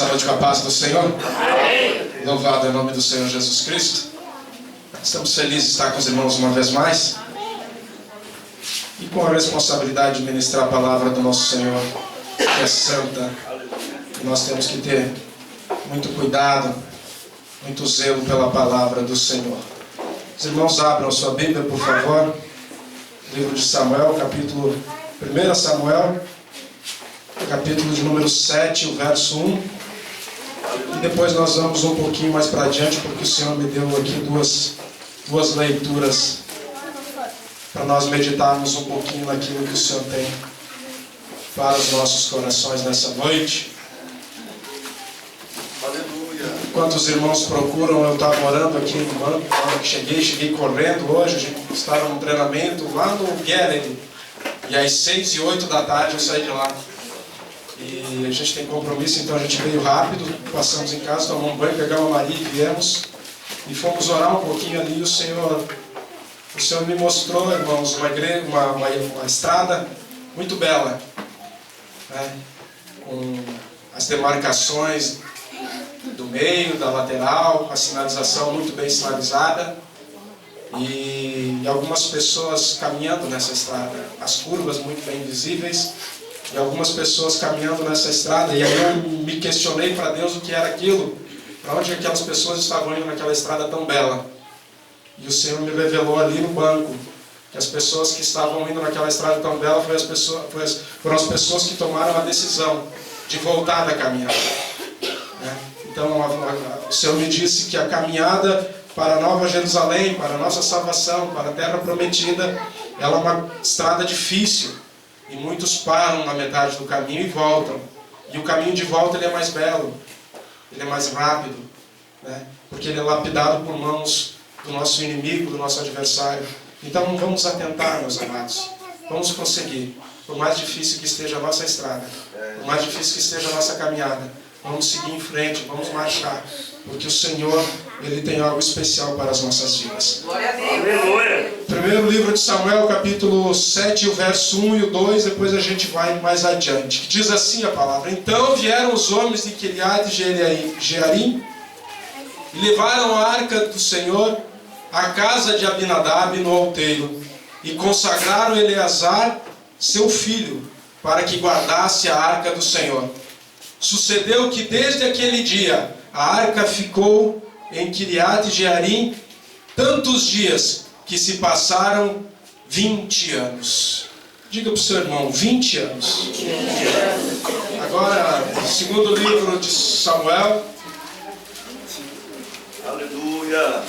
Saúde com a paz do Senhor. Amém. Louvado é o nome do Senhor Jesus Cristo. Estamos felizes de estar com os irmãos uma vez mais. E com a responsabilidade de ministrar a palavra do nosso Senhor, que é santa. E nós temos que ter muito cuidado, muito zelo pela palavra do Senhor. Os irmãos abram sua Bíblia, por favor. Livro de Samuel, capítulo 1 Samuel, capítulo de número 7, o verso 1. E depois nós vamos um pouquinho mais para adiante, porque o Senhor me deu aqui duas leituras para nós meditarmos um pouquinho naquilo que o Senhor tem para os nossos corações nessa noite. Aleluia. Enquanto os irmãos procuram, eu estava orando aqui no banco, na hora que cheguei correndo hoje. A gente estava num treinamento lá no Galilee, e às 6 e 8 da tarde eu saí de lá. E a gente tem compromisso, então a gente veio rápido, passamos em casa, tomamos um banho, pegamos a Maria e viemos. E fomos orar um pouquinho ali, e o Senhor me mostrou, irmãos, uma estrada muito bela, né? Com as demarcações do meio, da lateral, com a sinalização muito bem sinalizada. E algumas pessoas caminhando nessa estrada, as curvas muito bem visíveis. E algumas pessoas caminhando nessa estrada, e aí eu me questionei para Deus o que era aquilo, para onde aquelas pessoas estavam indo naquela estrada tão bela. E o Senhor me revelou ali no banco que as pessoas que estavam indo naquela estrada tão bela foram as pessoas que tomaram a decisão de voltar da caminhada. Então o Senhor me disse que a caminhada para a Nova Jerusalém, para a nossa salvação, para a Terra Prometida, ela é uma estrada difícil. E muitos param na metade do caminho e voltam. E o caminho de volta ele é mais belo, ele é mais rápido, né? Porque ele é lapidado por mãos do nosso inimigo, do nosso adversário. Então vamos atentar, meus amados. Vamos conseguir. Por mais difícil que esteja a nossa estrada, por mais difícil que esteja a nossa caminhada, vamos seguir em frente, vamos marchar. Porque o Senhor, Ele tem algo especial para as nossas vidas. Glória a Deus. Aleluia. Primeiro livro de Samuel, capítulo 7, o verso 1 e o 2, depois a gente vai mais adiante. Diz assim a palavra: Então vieram os homens de Quiriate e Jearim e levaram a arca do Senhor à casa de Abinadab no outeiro e consagraram Eleazar, seu filho, para que guardasse a arca do Senhor. Sucedeu que desde aquele dia a arca ficou em Quiriate Jearim tantos dias que se passaram 20 anos. Diga para o seu irmão, 20 anos. Agora, segundo livro de Samuel. Aleluia.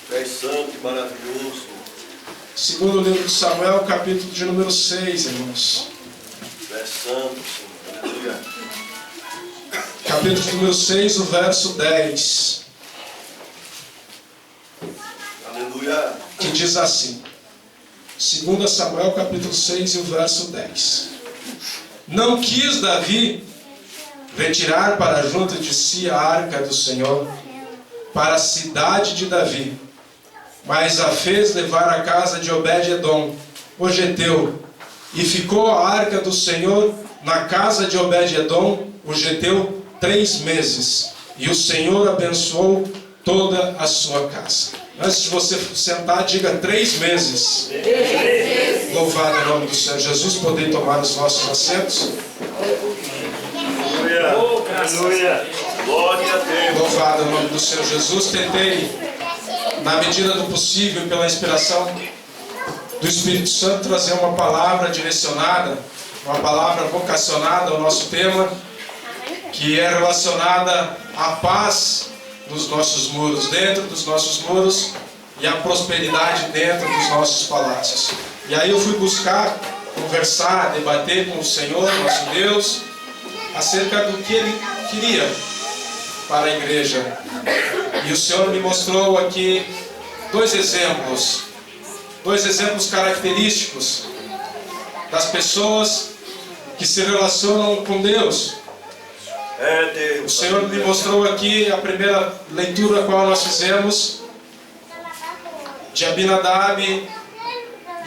Tu és santo e maravilhoso. Segundo livro de Samuel, capítulo de número 6, irmãos. Tu és santo, Senhor. Aleluia. Capítulo de número 6, o verso 10. Aleluia. Que diz assim. 2 Samuel, capítulo 6, e o verso 10. Não quis Davi retirar para junto de si a arca do Senhor, para a cidade de Davi, mas a fez levar à casa de Obed-edom, o geteu, e ficou a arca do Senhor na casa de Obed-edom, o geteu, 3 meses, e o Senhor abençoou toda a sua casa. Antes de você sentar, diga 3 meses. Louvado é o nome do Senhor Jesus. Podem tomar os vossos assentos. Aleluia. Glória a Deus. Louvado é o nome do Senhor Jesus. Tentei, na medida do possível, pela inspiração do Espírito Santo, trazer uma palavra direcionada, uma palavra vocacionada ao nosso tema, que é relacionada à paz nos nossos muros, dentro dos nossos muros, e à prosperidade dentro dos nossos palácios. E aí eu fui buscar, conversar, debater com o Senhor, nosso Deus, acerca do que Ele queria para a igreja. E o Senhor me mostrou aqui dois exemplos característicos das pessoas que se relacionam com Deus. O Senhor me mostrou aqui a primeira leitura a qual nós fizemos de Abinadab, e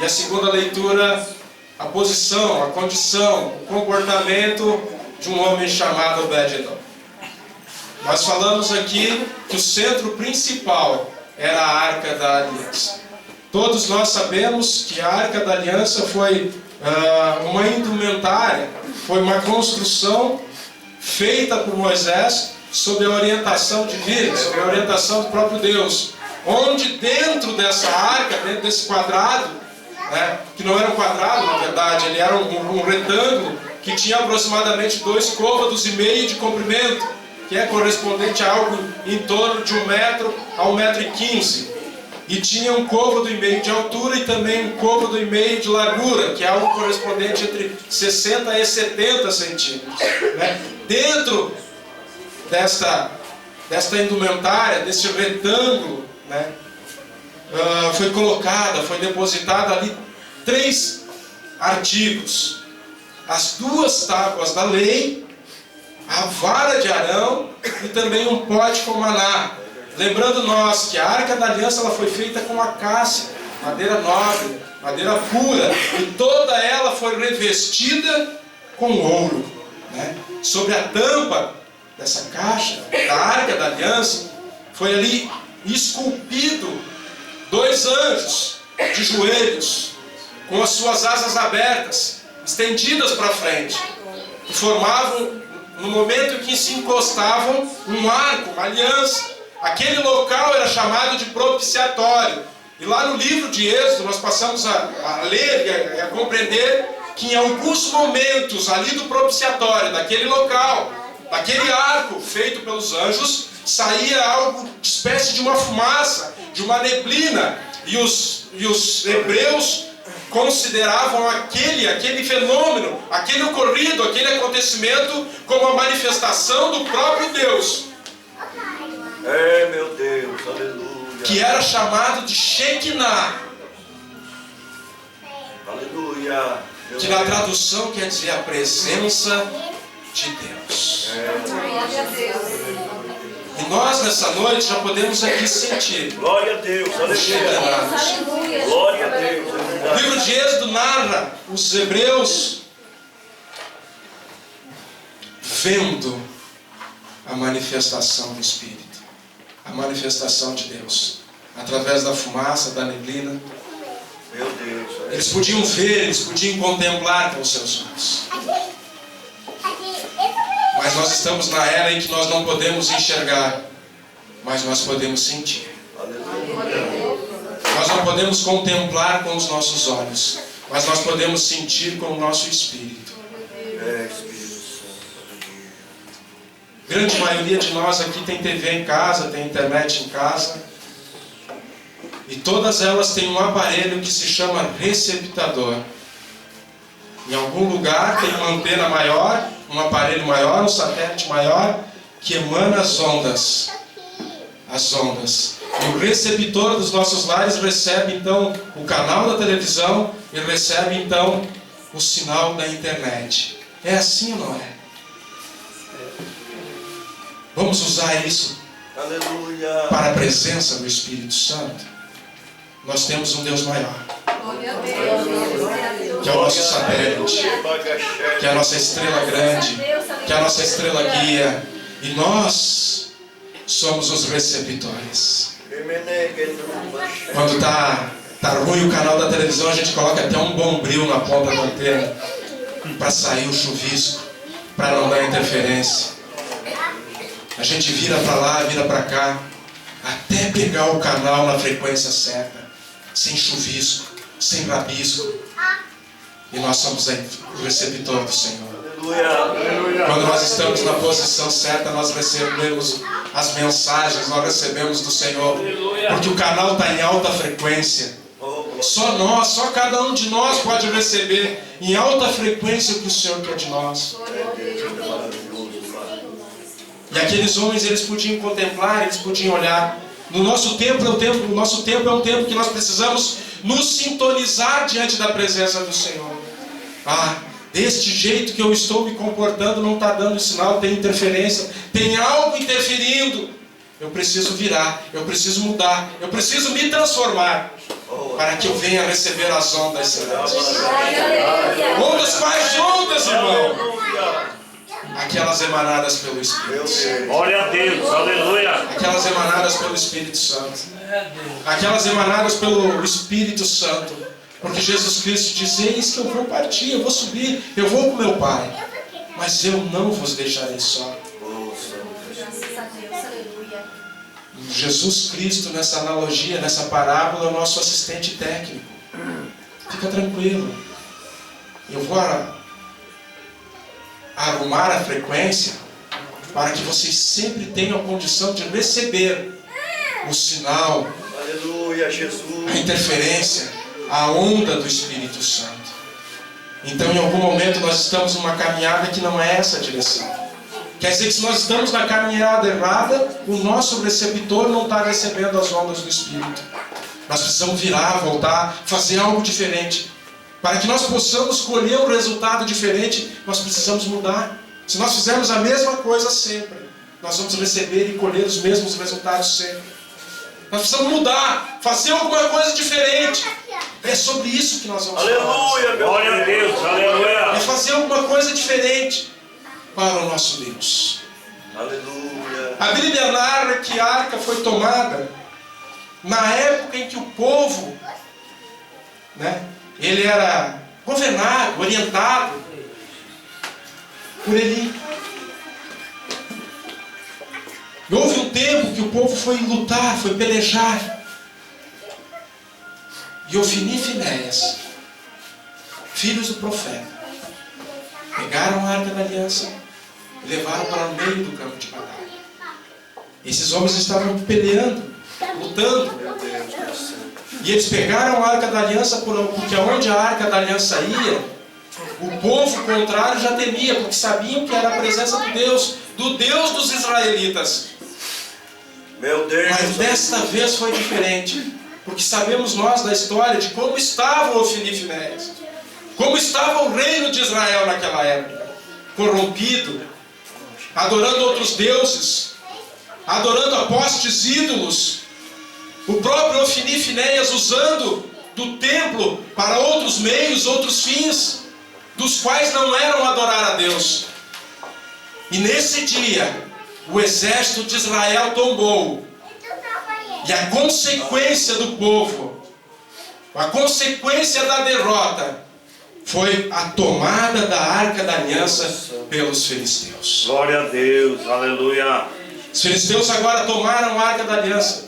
a segunda leitura, a posição, a condição, o comportamento de um homem chamado Obed-edom. Nós falamos aqui que o centro principal era a Arca da Aliança. Todos nós sabemos que a Arca da Aliança foi uma indumentária, foi uma construção feita por Moisés sob a orientação divina, sob a orientação do próprio Deus, onde dentro dessa arca, dentro desse quadrado, que não era um quadrado na verdade, ele era um retângulo que tinha aproximadamente 2,5 côvados de comprimento, que é correspondente a algo em torno de 1 metro a 1,15 m. E tinha 1,5 côvado de altura e também 1,5 côvado de largura, que é algo correspondente entre 60 e 70 centímetros. Dentro desta indumentária, desse retângulo, foi depositada ali 3 artigos: as 2 tábuas da lei, a vara de Arão e também um pote com maná. Lembrando nós que a Arca da Aliança ela foi feita com acácia, madeira nobre, madeira pura, e toda ela foi revestida com ouro. Sobre a tampa dessa caixa, da Arca da Aliança, foi ali esculpido 2 anjos de joelhos, com as suas asas abertas, estendidas para frente, que formavam, no momento em que se encostavam, um arco, uma aliança. Aquele local era chamado de propiciatório. E lá no livro de Êxodo nós passamos a ler e a compreender que em alguns momentos ali do propiciatório, daquele local, daquele arco feito pelos anjos, saía algo de espécie de uma fumaça, de uma neblina. E os hebreus consideravam aquele fenômeno, aquele ocorrido, aquele acontecimento como a manifestação do próprio Deus. Meu Deus, aleluia. Que era chamado de Shekinah. Aleluia. Que na tradução quer dizer a presença de Deus. E nós nessa noite já podemos aqui sentir. Glória a Deus, aleluia. Glória a Deus. O livro de Êxodo narra os hebreus vendo a manifestação do Espírito, a manifestação de Deus, através da fumaça, da neblina. Meu Deus. Eles podiam ver, eles podiam contemplar com os seus olhos. Mas nós estamos na era em que nós não podemos enxergar, mas nós podemos sentir. Nós não podemos contemplar com os nossos olhos, mas nós podemos sentir com o nosso espírito. Grande maioria de nós aqui tem TV em casa, tem internet em casa. E todas elas têm um aparelho que se chama receptador. Em algum lugar tem uma antena maior, um aparelho maior, um satélite maior, que emana as ondas. As ondas. E o receptor dos nossos lares recebe então o canal da televisão e recebe então o sinal da internet. É assim ou não é? Vamos usar isso para a presença do Espírito Santo. Nós temos um Deus maior, que é o nosso satélite, que é a nossa estrela grande, que é a nossa estrela guia, e nós somos os receptores. Quando tá ruim o canal da televisão, a gente coloca até um bombril na ponta da antena para sair o chuvisco, para não dar interferência. A gente vira para lá, vira para cá, até pegar o canal na frequência certa, sem chuvisco, sem rabisco. E nós somos o receptor do Senhor. Quando nós estamos na posição certa, nós recebemos as mensagens, nós recebemos do Senhor. Porque o canal está em alta frequência. Só nós, só cada um de nós pode receber em alta frequência o que o Senhor quer de nós. E aqueles homens, eles podiam contemplar, eles podiam olhar. O nosso tempo é um tempo que nós precisamos nos sintonizar diante da presença do Senhor. Deste jeito que eu estou me comportando, não está dando sinal, tem interferência, tem algo interferindo. Eu preciso virar, eu preciso mudar, eu preciso me transformar, para que eu venha receber as ondas celestes. Ondas mais ondas, irmão. Aquelas emanadas pelo Espírito Santo. Glória a Deus. Aleluia. Aquelas emanadas pelo Espírito Santo. Aquelas emanadas pelo Espírito Santo. Porque Jesus Cristo diz: eis que eu vou partir, eu vou subir, eu vou com meu Pai. Mas eu não vos deixarei só. Graças a Deus, aleluia. Jesus Cristo, nessa analogia, nessa parábola, é o nosso assistente técnico. Fica tranquilo. Eu vou arrumar a frequência para que vocês sempre tenham a condição de receber o sinal, Aleluia, Jesus. a interferência, a onda do Espírito Santo. Então, em algum momento, nós estamos numa caminhada que não é essa a direção. Quer dizer que se nós estamos na caminhada errada, o nosso receptor não está recebendo as ondas do Espírito. Nós precisamos virar, voltar, fazer algo diferente. Para que nós possamos colher um resultado diferente, nós precisamos mudar. Se nós fizermos a mesma coisa sempre, nós vamos receber e colher os mesmos resultados sempre. Nós precisamos mudar, fazer alguma coisa diferente. É sobre isso que nós vamos falar. Aleluia, meu Glória a Deus. É Aleluia. fazer alguma coisa diferente para o nosso Deus. Aleluia. A Bíblia narra que a arca foi tomada na época em que o povo, ele era governado, orientado por Eli. E houve um tempo que o povo foi lutar, foi pelejar. E Ofni e Finéias, filhos do profeta, pegaram a arca da aliança e levaram para o meio do campo de batalha. Esses homens estavam peleando, lutando. E eles pegaram a arca da aliança porque onde a arca da aliança ia, o povo contrário já temia, porque sabiam que era a presença do Deus dos israelitas. Meu Deus. Mas desta vez foi diferente, porque sabemos nós da história de como estava Ofni e Finéias, como estava o reino de Israel naquela época, corrompido, adorando outros deuses, adorando a postes ídolos. O próprio Ofni e Finéias usando do templo para outros meios, outros fins, dos quais não eram adorar a Deus. E nesse dia, o exército de Israel tombou. E a consequência do povo, a consequência da derrota, foi a tomada da arca da aliança pelos filisteus. Glória a Deus. Aleluia. Os filisteus agora tomaram a arca da aliança.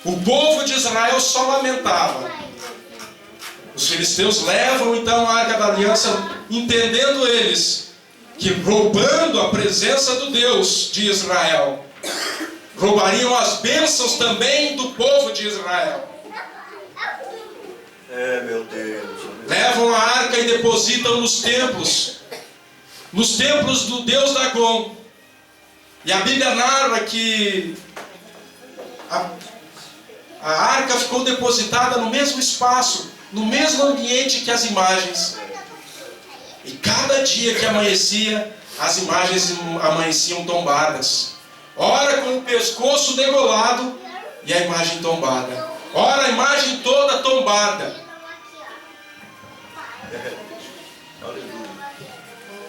O povo de Israel só lamentava. Os filisteus levam então a arca da aliança, entendendo eles que roubando a presença do Deus de Israel, roubariam as bênçãos também do povo de Israel. Meu Deus. Levam a arca e depositam nos templos do Deus Dagom. E a Bíblia narra que a arca ficou depositada no mesmo espaço, no mesmo ambiente que as imagens. E cada dia que amanhecia, as imagens amanheciam tombadas. Ora com o pescoço degolado e a imagem tombada. Ora a imagem toda tombada.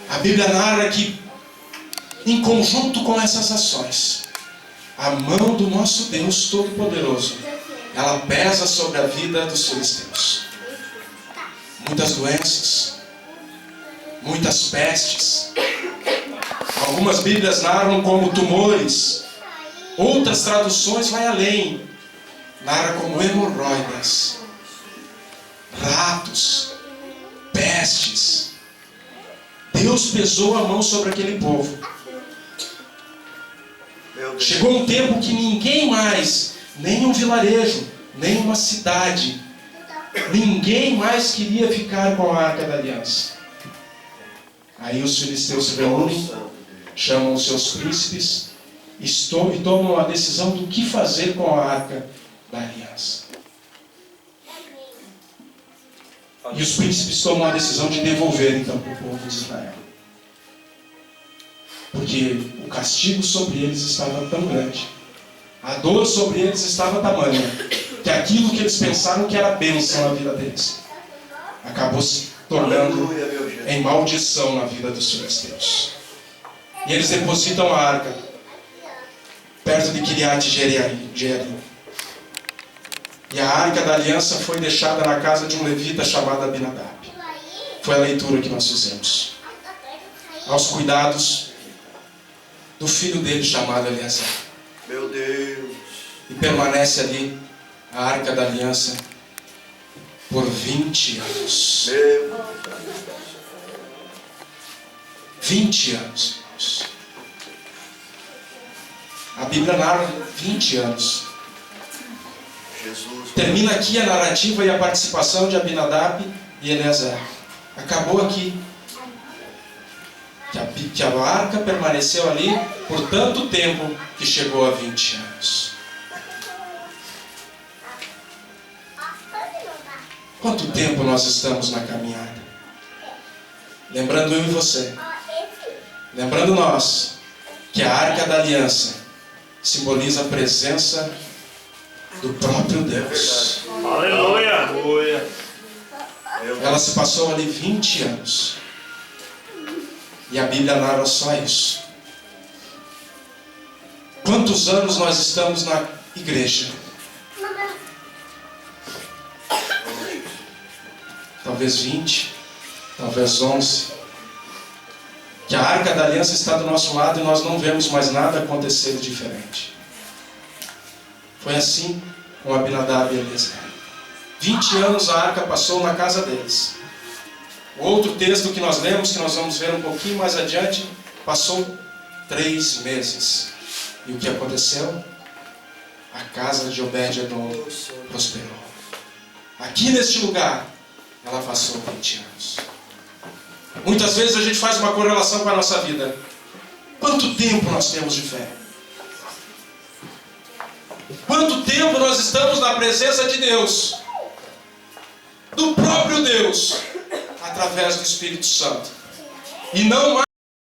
A Bíblia narra que, em conjunto com essas ações, a mão do nosso Deus Todo-Poderoso, ela pesa sobre a vida dos filisteus. Muitas doenças, muitas pestes. Algumas Bíblias narram como tumores. Outras traduções vai além. Narra como hemorroidas, ratos, pestes. Deus pesou a mão sobre aquele povo. Chegou um tempo que ninguém mais, nem um vilarejo, nem uma cidade, ninguém mais queria ficar com a arca da aliança. Aí os filisteus se reúnem, chamam os seus príncipes e tomam a decisão do que fazer com a arca da aliança. E os príncipes tomam a decisão de devolver então para o povo de Israel. Porque o castigo sobre eles estava tão grande, a dor sobre eles estava tamanha, que aquilo que eles pensaram que era bênção na vida deles acabou se tornando em em maldição na vida dos filisteus. E eles depositam a arca perto de Kiriat Jearim. E a arca da aliança foi deixada na casa de um levita chamado Abinadab. Foi a leitura que nós fizemos. Aos cuidados do filho dele chamado Eleazar. Meu Deus. E permanece ali a arca da aliança por 20 anos. 20 anos, irmãos. A Bíblia narra 20 anos. Jesus. Termina aqui a narrativa e a participação de Abinadab e Eleazar. Acabou aqui. Que a arca permaneceu ali por tanto tempo que chegou a 20 anos. Quanto tempo nós estamos na caminhada? Lembrando eu e você. Lembrando nós que a arca da aliança simboliza a presença do próprio Deus. Aleluia. Ela se passou ali 20 anos. E a Bíblia narra só isso. Quantos anos nós estamos na igreja? Talvez 20, talvez 11. Que a arca da aliança está do nosso lado e nós não vemos mais nada acontecer de diferente. Foi assim com Abinadab e Eleazar. 20 anos a arca passou na casa deles. O outro texto que nós lemos, que nós vamos ver um pouquinho mais adiante, passou 3 meses. E o que aconteceu? A casa de Obed-Edom prosperou. Aqui neste lugar, ela passou 20 anos. Muitas vezes a gente faz uma correlação com a nossa vida. Quanto tempo nós temos de fé? Quanto tempo nós estamos na presença de Deus? Do próprio Deus, através do Espírito Santo. E não mais